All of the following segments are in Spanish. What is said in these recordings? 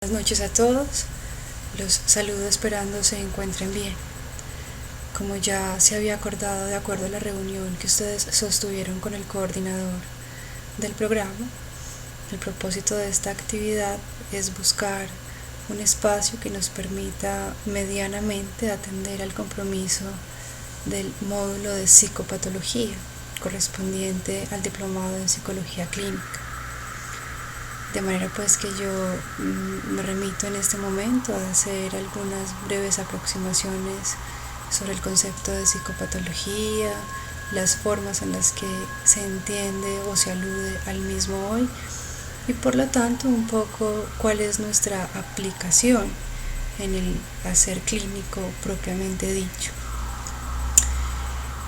Buenas noches a todos, los saludo esperando se encuentren bien. Como ya se había acordado de acuerdo a la reunión que ustedes sostuvieron con el coordinador del programa, el propósito de esta actividad es buscar un espacio que nos permita medianamente atender al compromiso del módulo de psicopatología correspondiente al diplomado en psicología clínica. De manera pues que yo me remito en este momento a hacer algunas breves aproximaciones sobre el concepto de psicopatología, las formas en las que se entiende o se alude al mismo hoy y por lo tanto un poco cuál es nuestra aplicación en el hacer clínico propiamente dicho.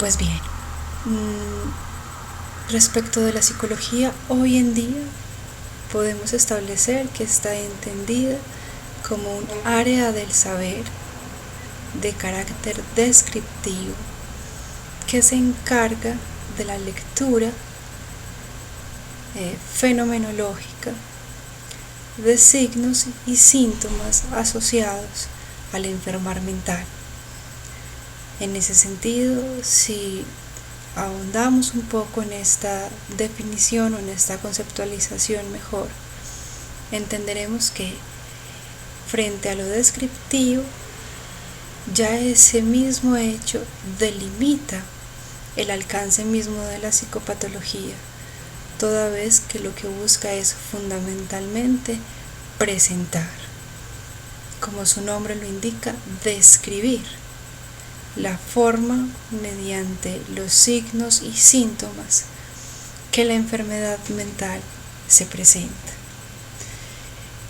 Pues bien, respecto de la psicología hoy en día podemos establecer que está entendida como un área del saber de carácter descriptivo que se encarga de la lectura fenomenológica de signos y síntomas asociados al enfermar mental. En ese sentido, si ahondamos un poco en esta definición o en esta conceptualización mejor, entenderemos que frente a lo descriptivo, ya ese mismo hecho delimita el alcance mismo de la psicopatología, toda vez que lo que busca es fundamentalmente presentar, como su nombre lo indica, describir la forma mediante los signos y síntomas que la enfermedad mental se presenta.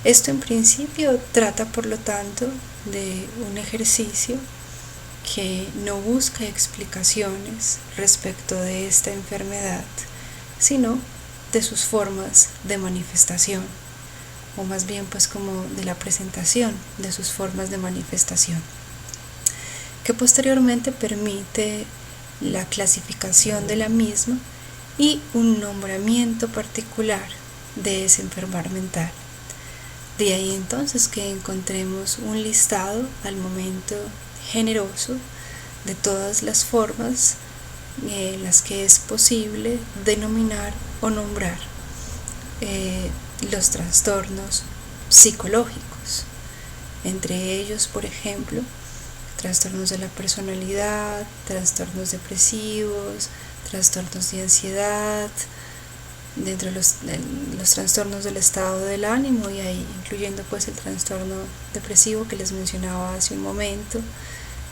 Esto en principio trata por lo tanto de un ejercicio que no busca explicaciones respecto de esta enfermedad, sino de sus formas de manifestación, o más bien pues como de la presentación de sus formas de manifestación, que posteriormente permite la clasificación de la misma y un nombramiento particular de ese enfermar mental. De ahí entonces que encontremos un listado al momento generoso de todas las formas en las que es posible denominar o nombrar los trastornos psicológicos. Entre ellos, por ejemplo, trastornos de la personalidad, trastornos depresivos, trastornos de ansiedad, dentro de los trastornos del estado del ánimo y ahí incluyendo pues el trastorno depresivo que les mencionaba hace un momento,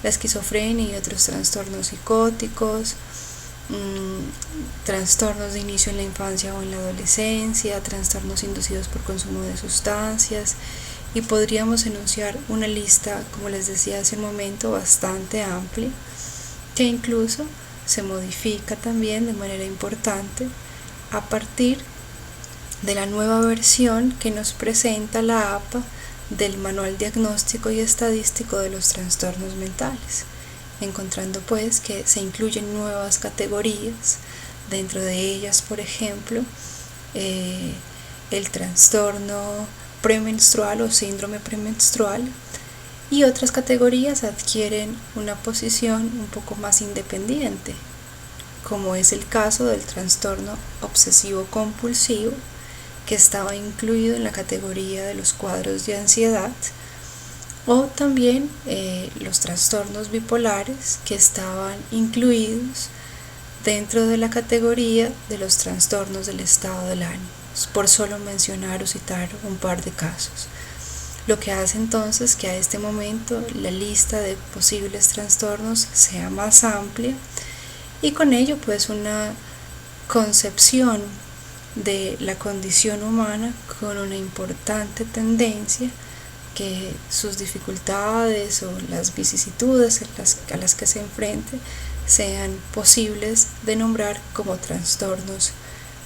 la esquizofrenia y otros trastornos psicóticos, trastornos de inicio en la infancia o en la adolescencia, trastornos inducidos por consumo de sustancias, y podríamos enunciar una lista, como les decía hace un momento, bastante amplia, que incluso se modifica también de manera importante a partir de la nueva versión que nos presenta la APA del Manual Diagnóstico y Estadístico de los Trastornos Mentales, encontrando pues que se incluyen nuevas categorías, dentro de ellas por ejemplo el trastorno premenstrual o síndrome premenstrual, y otras categorías adquieren una posición un poco más independiente, como es el caso del trastorno obsesivo compulsivo, que estaba incluido en la categoría de los cuadros de ansiedad, o también los trastornos bipolares, que estaban incluidos dentro de la categoría de los trastornos del estado del ánimo, por solo mencionar o citar un par de casos. Lo que hace entonces que a este momento la lista de posibles trastornos sea más amplia y con ello pues una concepción de la condición humana con una importante tendencia que sus dificultades o las vicisitudes a las que se enfrente sean posibles de nombrar como trastornos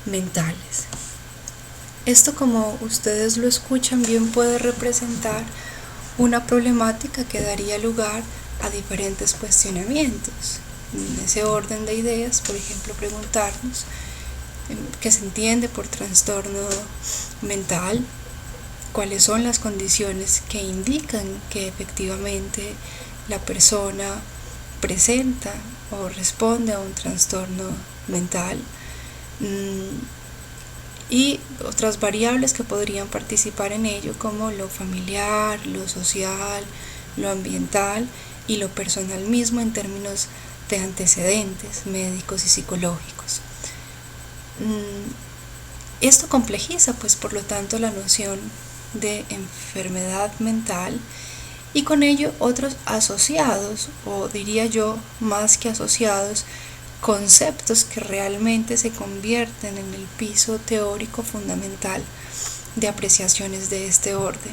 mentales. Esto, como ustedes lo escuchan, bien puede representar una problemática que daría lugar a diferentes cuestionamientos. En ese orden de ideas, por ejemplo, preguntarnos qué se entiende por trastorno mental, cuáles son las condiciones que indican que efectivamente la persona presenta o responde a un trastorno mental, y otras variables que podrían participar en ello, como lo familiar, lo social, lo ambiental y lo personal mismo en términos de antecedentes médicos y psicológicos. Esto complejiza, pues, por lo tanto, la noción de enfermedad mental, y con ello otros asociados, o diría yo más que asociados, conceptos que realmente se convierten en el piso teórico fundamental de apreciaciones de este orden.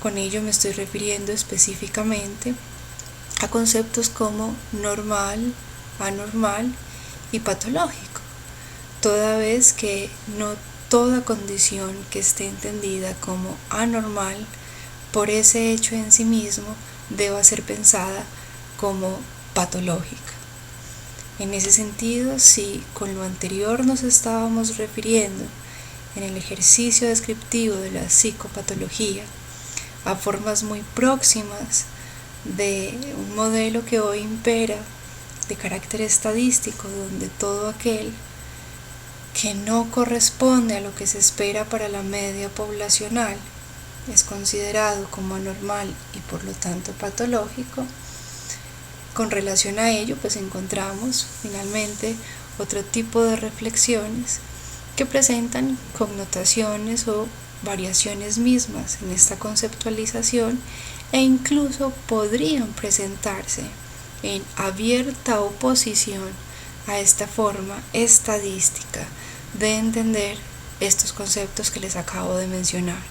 Con ello me estoy refiriendo específicamente a conceptos como normal, anormal y patológico, toda vez que no toda condición que esté entendida como anormal por ese hecho en sí mismo deba ser pensada como patológica. En ese sentido, si con lo anterior nos estábamos refiriendo en el ejercicio descriptivo de la psicopatología a formas muy próximas de un modelo que hoy impera de carácter estadístico, donde todo aquel que no corresponde a lo que se espera para la media poblacional es considerado como anormal y por lo tanto patológico, con relación a ello, pues encontramos finalmente otro tipo de reflexiones que presentan connotaciones o variaciones mismas en esta conceptualización, e incluso podrían presentarse en abierta oposición a esta forma estadística de entender estos conceptos que les acabo de mencionar: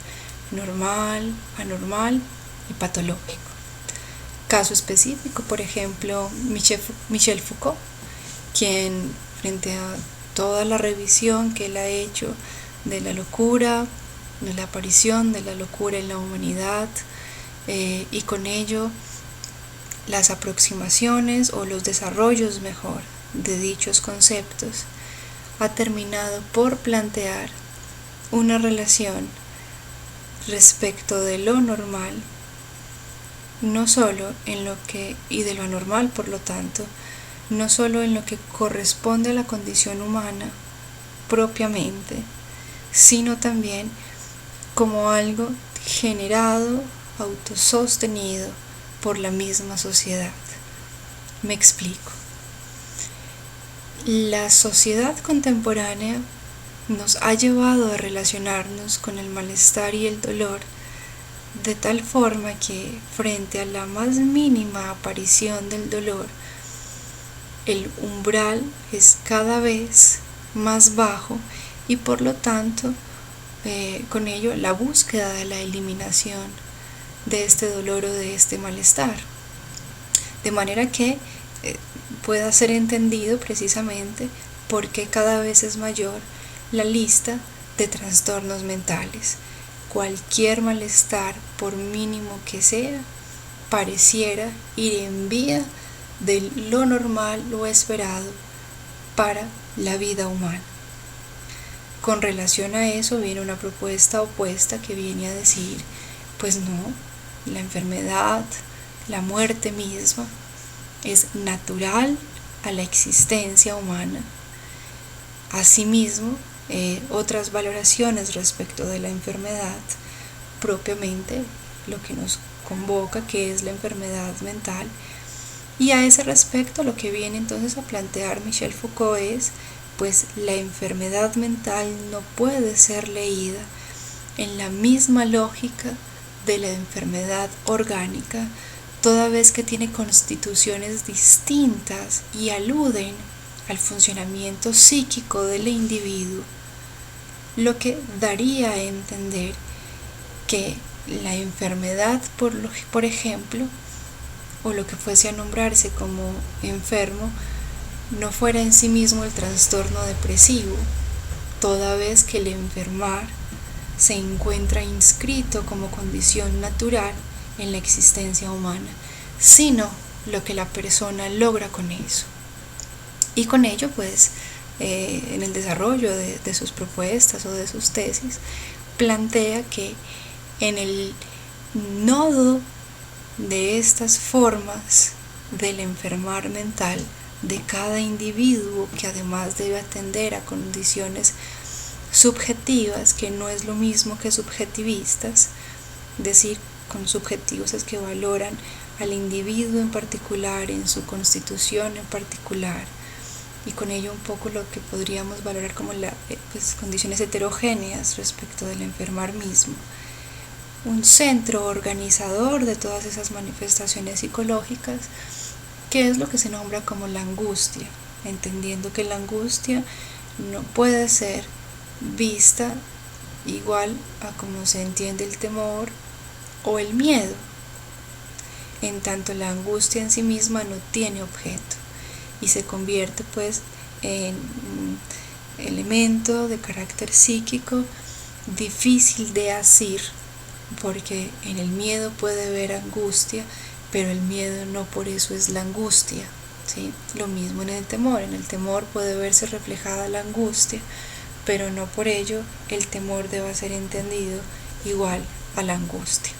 normal, anormal y patológico. Caso específico, por ejemplo, Michel Foucault, quien, frente a toda la revisión que él ha hecho de la locura, de la aparición de la locura en la humanidad, y con ello las aproximaciones o los desarrollos mejor de dichos conceptos, ha terminado por plantear una relación respecto de lo normal, no solo en lo que, y de lo anormal, por lo tanto, no solo en lo que corresponde a la condición humana propiamente, sino también como algo generado, autosostenido por la misma sociedad. Me explico. La sociedad contemporánea nos ha llevado a relacionarnos con el malestar y el dolor de tal forma que, frente a la más mínima aparición del dolor, el umbral es cada vez más bajo y por lo tanto con ello la búsqueda de la eliminación de este dolor o de este malestar, de manera que pueda ser entendido precisamente por qué cada vez es mayor la lista de trastornos mentales. Cualquier malestar, por mínimo que sea, pareciera ir en vía de lo normal o esperado para la vida humana. Con relación a eso viene una propuesta opuesta que viene a decir, pues no, la enfermedad, la muerte misma es natural a la existencia humana. Asimismo, otras valoraciones respecto de la enfermedad, propiamente lo que nos convoca, que es la enfermedad mental, y a ese respecto lo que viene entonces a plantear Michel Foucault es, pues la enfermedad mental no puede ser leída en la misma lógica de la enfermedad orgánica, toda vez que tiene constituciones distintas y aluden al funcionamiento psíquico del individuo, lo que daría a entender que la enfermedad, por ejemplo, o lo que fuese a nombrarse como enfermo, no fuera en sí mismo el trastorno depresivo, toda vez que el enfermar se encuentra inscrito como condición natural en la existencia humana, sino lo que la persona logra con eso. Y con ello, pues, en el desarrollo de sus propuestas o de sus tesis, plantea que en el nodo de estas formas del enfermar mental de cada individuo, que además debe atender a condiciones subjetivas, que no es lo mismo que subjetivistas. Decir con subjetivos es que valoran al individuo en particular, en su constitución en particular, y con ello un poco lo que podríamos valorar como condiciones heterogéneas respecto del enfermar mismo. Un centro organizador de todas esas manifestaciones psicológicas, que es lo que se nombra como la angustia, entendiendo que la angustia no puede ser vista igual a como se entiende el temor o el miedo, en tanto la angustia en sí misma no tiene objeto y se convierte pues en un elemento de carácter psíquico difícil de asir, porque en el miedo puede haber angustia, pero el miedo no por eso es la angustia, ¿sí? Lo mismo en el temor puede verse reflejada la angustia, pero no por ello el temor deba ser entendido igual a la angustia.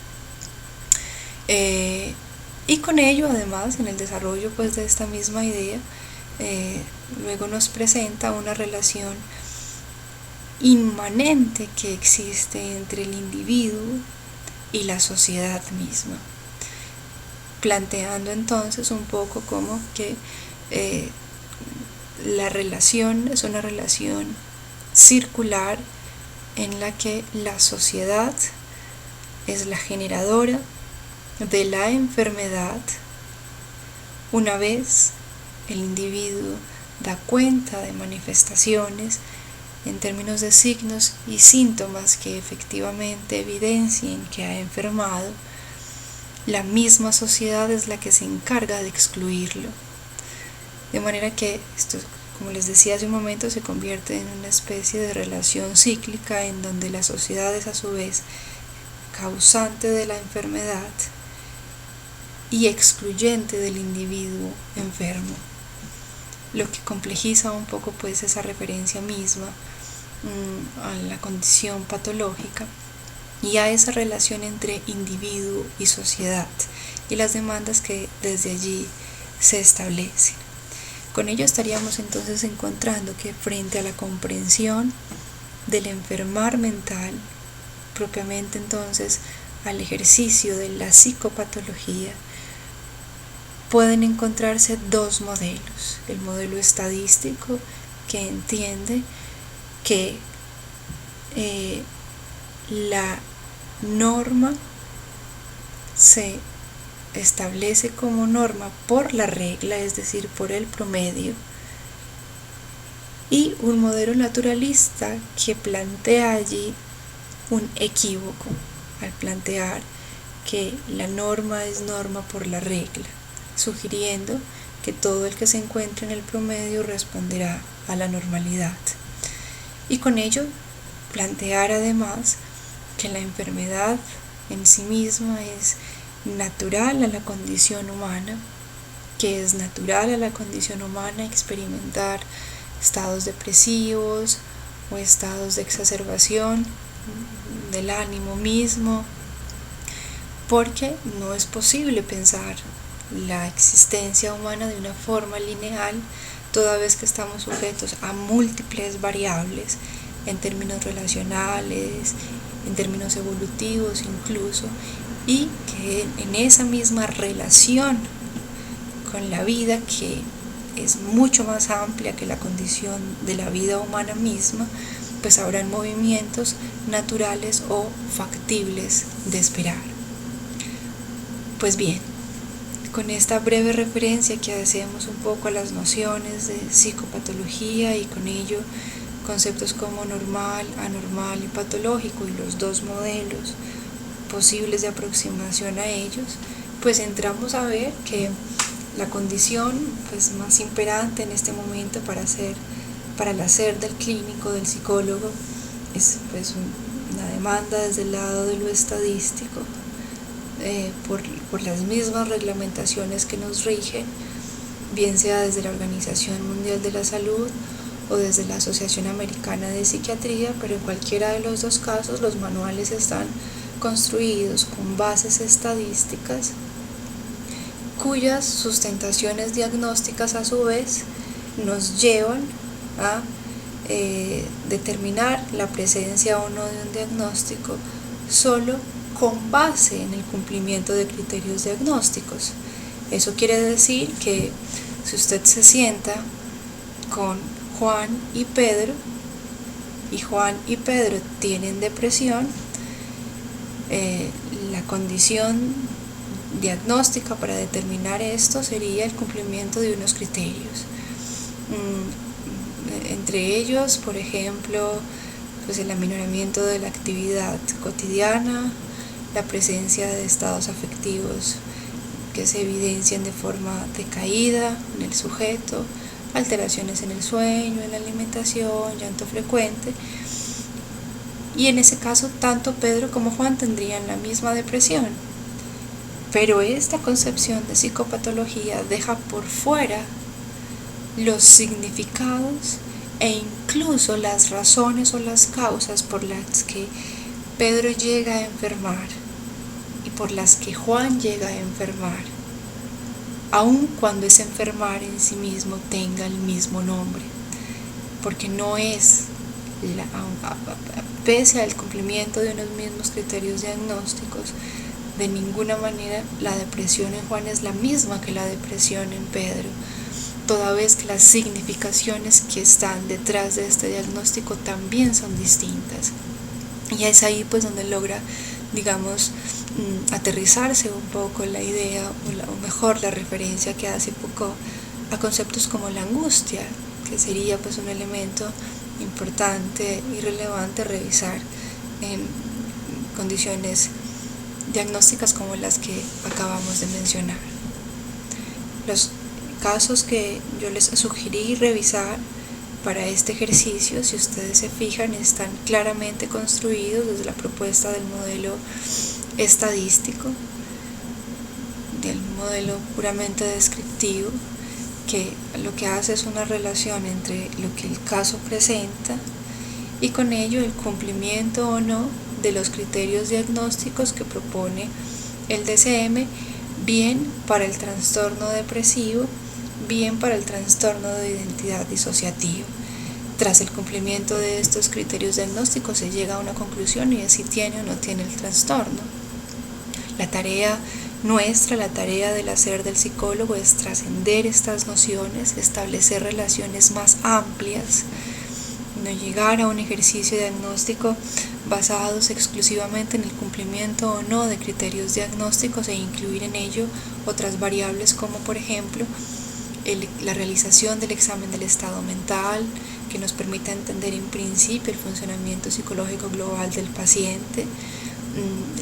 Y con ello, además, en el desarrollo pues de esta misma idea, luego nos presenta una relación inmanente que existe entre el individuo y la sociedad misma, planteando entonces un poco como que la relación es una relación circular en la que la sociedad es la generadora de la enfermedad. Una vez el individuo da cuenta de manifestaciones en términos de signos y síntomas que efectivamente evidencien que ha enfermado, la misma sociedad es la que se encarga de excluirlo. De manera que esto, como les decía hace un momento, se convierte en una especie de relación cíclica en donde la sociedad es a su vez causante de la enfermedad y excluyente del individuo enfermo, lo que complejiza un poco pues esa referencia misma a la condición patológica y a esa relación entre individuo y sociedad y las demandas que desde allí se establecen. Con ello estaríamos entonces encontrando que frente a la comprensión del enfermar mental, propiamente entonces al ejercicio de la psicopatología, pueden encontrarse dos modelos. El modelo estadístico, que entiende que la norma se establece como norma por la regla, es decir, por el promedio, y un modelo naturalista que plantea allí un equívoco al plantear que la norma es norma por la regla, sugiriendo que todo el que se encuentre en el promedio responderá a la normalidad. Y con ello plantear además que la enfermedad en sí misma es natural a la condición humana, que es natural a la condición humana experimentar estados depresivos o estados de exacerbación del ánimo mismo, porque no es posible pensar la existencia humana de una forma lineal, toda vez que estamos sujetos a múltiples variables en términos relacionales, en términos evolutivos incluso, y que en esa misma relación con la vida, que es mucho más amplia que la condición de la vida humana misma, pues habrán movimientos naturales o factibles de esperar. Pues bien, con esta breve referencia que hacemos un poco a las nociones de psicopatología y con ello conceptos como normal, anormal y patológico y los dos modelos posibles de aproximación a ellos, pues entramos a ver que la condición pues más imperante en este momento para el hacer del clínico, del psicólogo, es pues una demanda desde el lado de lo estadístico, por las mismas reglamentaciones que nos rigen, bien sea desde la Organización Mundial de la Salud o desde la Asociación Americana de Psiquiatría, pero en cualquiera de los dos casos los manuales están construidos con bases estadísticas, cuyas sustentaciones diagnósticas a su vez nos llevan a determinar la presencia o no de un diagnóstico solo con base en el cumplimiento de criterios diagnósticos. Eso quiere decir que si usted se sienta con Juan y Pedro tienen depresión, la condición diagnóstica para determinar esto sería el cumplimiento de unos criterios. Entre ellos, por ejemplo, pues el aminoramiento de la actividad cotidiana, la presencia de estados afectivos que se evidencian de forma decaída en el sujeto, alteraciones en el sueño, en la alimentación, llanto frecuente. Y en ese caso, tanto Pedro como Juan tendrían la misma depresión. Pero esta concepción de psicopatología deja por fuera los significados e incluso las razones o las causas por las que Pedro llega a enfermar y por las que Juan llega a enfermar, aun cuando ese enfermar en sí mismo tenga el mismo nombre, porque no es, pese al cumplimiento de unos mismos criterios diagnósticos, de ninguna manera la depresión en Juan es la misma que la depresión en Pedro, toda vez que las significaciones que están detrás de este diagnóstico también son distintas. Y es ahí pues donde logra, digamos, aterrizarse un poco la idea, o mejor la referencia que hace Foucault a conceptos como la angustia, que sería pues un elemento importante y relevante revisar en condiciones diagnósticas como las que acabamos de mencionar. Los casos que yo les sugerí revisar para este ejercicio, si ustedes se fijan, están claramente construidos desde la propuesta del modelo estadístico, del modelo puramente descriptivo, que lo que hace es una relación entre lo que el caso presenta y con ello el cumplimiento o no de los criterios diagnósticos que propone el DSM, bien para el trastorno depresivo, bien para el trastorno de identidad disociativa. Tras el cumplimiento de estos criterios diagnósticos se llega a una conclusión y es si tiene o no tiene el trastorno. La tarea nuestra, la tarea del hacer del psicólogo es trascender estas nociones, establecer relaciones más amplias, no llegar a un ejercicio diagnóstico basados exclusivamente en el cumplimiento o no de criterios diagnósticos e incluir en ello otras variables como por ejemplo la realización del examen del estado mental, que nos permita entender en principio el funcionamiento psicológico global del paciente,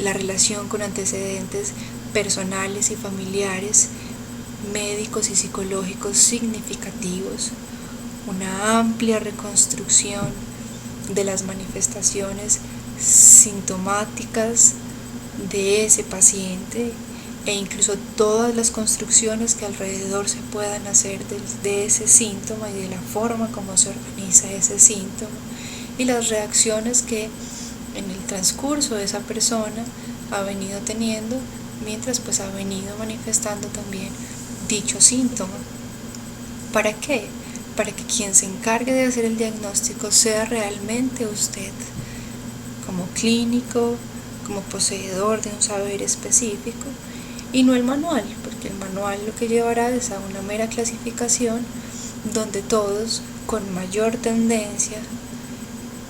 la relación con antecedentes personales y familiares, médicos y psicológicos significativos, una amplia reconstrucción de las manifestaciones sintomáticas de ese paciente e incluso todas las construcciones que alrededor se puedan hacer de ese síntoma y de la forma como se organiza ese síntoma y las reacciones que en el transcurso de esa persona ha venido teniendo mientras pues ha venido manifestando también dicho síntoma. ¿Para qué? Para que quien se encargue de hacer el diagnóstico sea realmente usted, como clínico, como poseedor de un saber específico, y no el manual, porque el manual lo que llevará es a una mera clasificación donde todos con mayor tendencia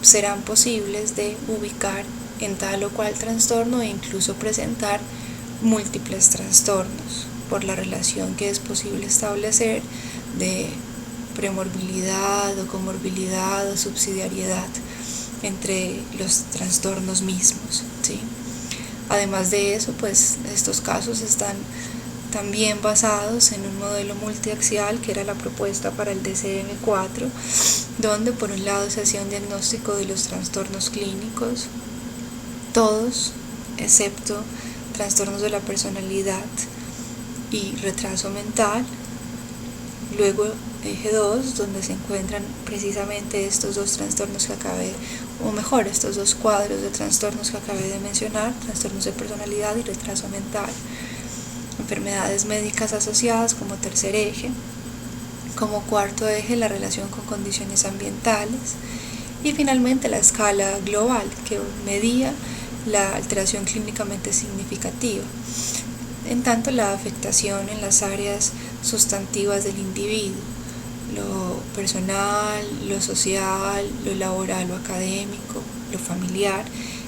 serán posibles de ubicar en tal o cual trastorno e incluso presentar múltiples trastornos por la relación que es posible establecer de premorbilidad o comorbilidad o subsidiariedad entre los trastornos mismos, ¿sí? Además de eso, pues estos casos están también basados en un modelo multiaxial que era la propuesta para el DSM-4, donde por un lado se hacía un diagnóstico de los trastornos clínicos, todos excepto trastornos de la personalidad y retraso mental. Luego eje 2, donde se encuentran precisamente estos dos trastornos que estos dos cuadros de trastornos que acabé de mencionar, trastornos de personalidad y retraso mental. Enfermedades médicas asociadas como tercer eje. Como cuarto eje, la relación con condiciones ambientales. Y finalmente la escala global, que medía la alteración clínicamente significativa. En tanto, la afectación en las áreas sustantivas del individuo, lo personal, lo social, lo laboral o académico, lo familiar,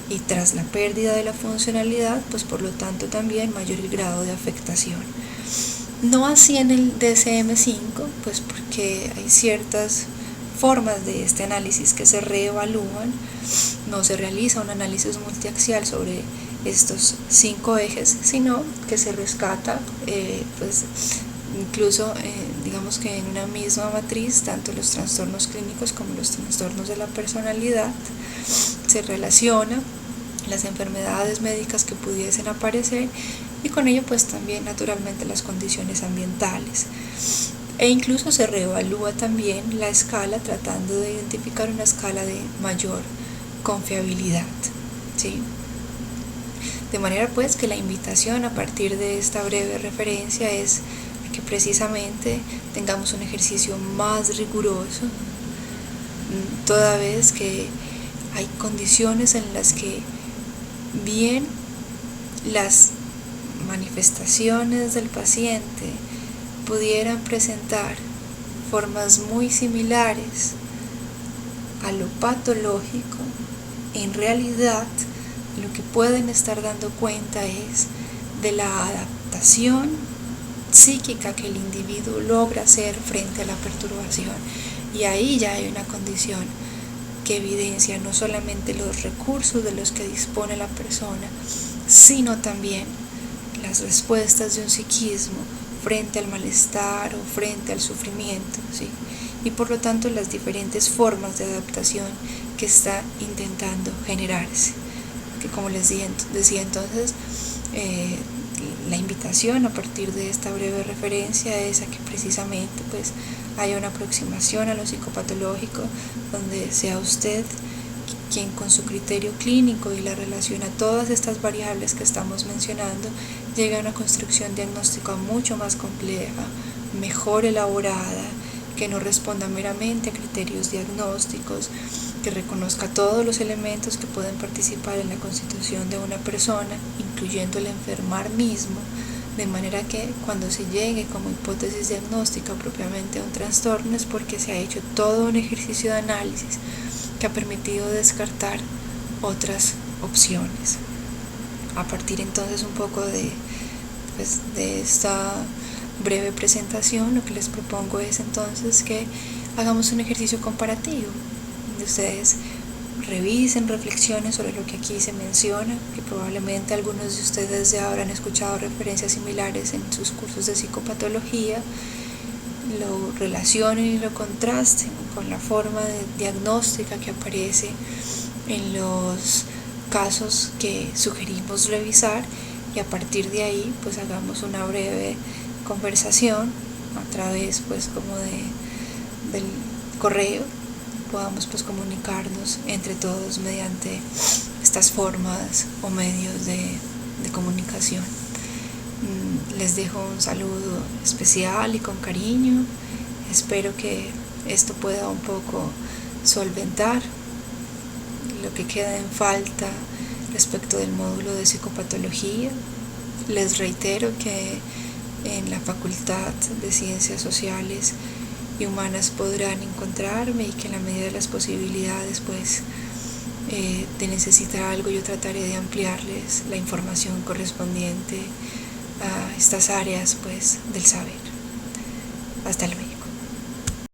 y tras la pérdida de la funcionalidad, pues por lo tanto también mayor grado de afectación. No así en el DSM-5, pues porque hay ciertas formas de este análisis que se reevalúan, no se realiza un análisis multiaxial sobre estos 5 ejes, sino que se rescata pues incluso digamos que en una misma matriz, tanto los trastornos clínicos como los trastornos de la personalidad, se relaciona las enfermedades médicas que pudiesen aparecer y con ello pues también naturalmente las condiciones ambientales. E incluso se reevalúa también la escala tratando de identificar una escala de mayor confiabilidad, ¿sí? De manera pues que la invitación a partir de esta breve referencia es a que precisamente tengamos un ejercicio más riguroso, toda vez que hay condiciones en las que bien las manifestaciones del paciente pudieran presentar formas muy similares a lo patológico, en realidad lo que pueden estar dando cuenta es de la adaptación psíquica que el individuo logra hacer frente a la perturbación. Y ahí ya hay una condición que evidencia no solamente los recursos de los que dispone la persona, sino también las respuestas de un psiquismo frente al malestar o frente al sufrimiento, ¿sí? Y por lo tanto las diferentes formas de adaptación que está intentando generarse. Que como les decía entonces, la invitación a partir de esta breve referencia es a que precisamente pues haya una aproximación a lo psicopatológico donde sea usted quien con su criterio clínico y la relación a todas estas variables que estamos mencionando llegue a una construcción diagnóstica mucho más compleja, mejor elaborada, que no responda meramente a criterios diagnósticos, que reconozca todos los elementos que pueden participar en la constitución de una persona, incluyendo el enfermar mismo, de manera que cuando se llegue como hipótesis diagnóstica propiamente a un trastorno es porque se ha hecho todo un ejercicio de análisis que ha permitido descartar otras opciones. A partir entonces un poco de esta breve presentación, lo que les propongo es entonces que hagamos un ejercicio comparativo, donde ustedes revisen, reflexionen sobre lo que aquí se menciona, que probablemente algunos de ustedes ya habrán escuchado referencias similares en sus cursos de psicopatología, lo relacionen y lo contrasten con la forma de diagnóstica que aparece en los casos que sugerimos revisar, y a partir de ahí pues hagamos una breve conversación a través pues como del correo, podamos pues comunicarnos entre todos mediante estas formas o medios de comunicación. Les dejo un saludo especial y con cariño. Espero que esto pueda un poco solventar lo que queda en falta respecto del módulo de psicopatología. Les reitero que en la Facultad de Ciencias Sociales y Humanas podrán encontrarme y que en la medida de las posibilidades pues de necesitar algo yo trataré de ampliarles la información correspondiente a estas áreas pues del saber. Hasta luego.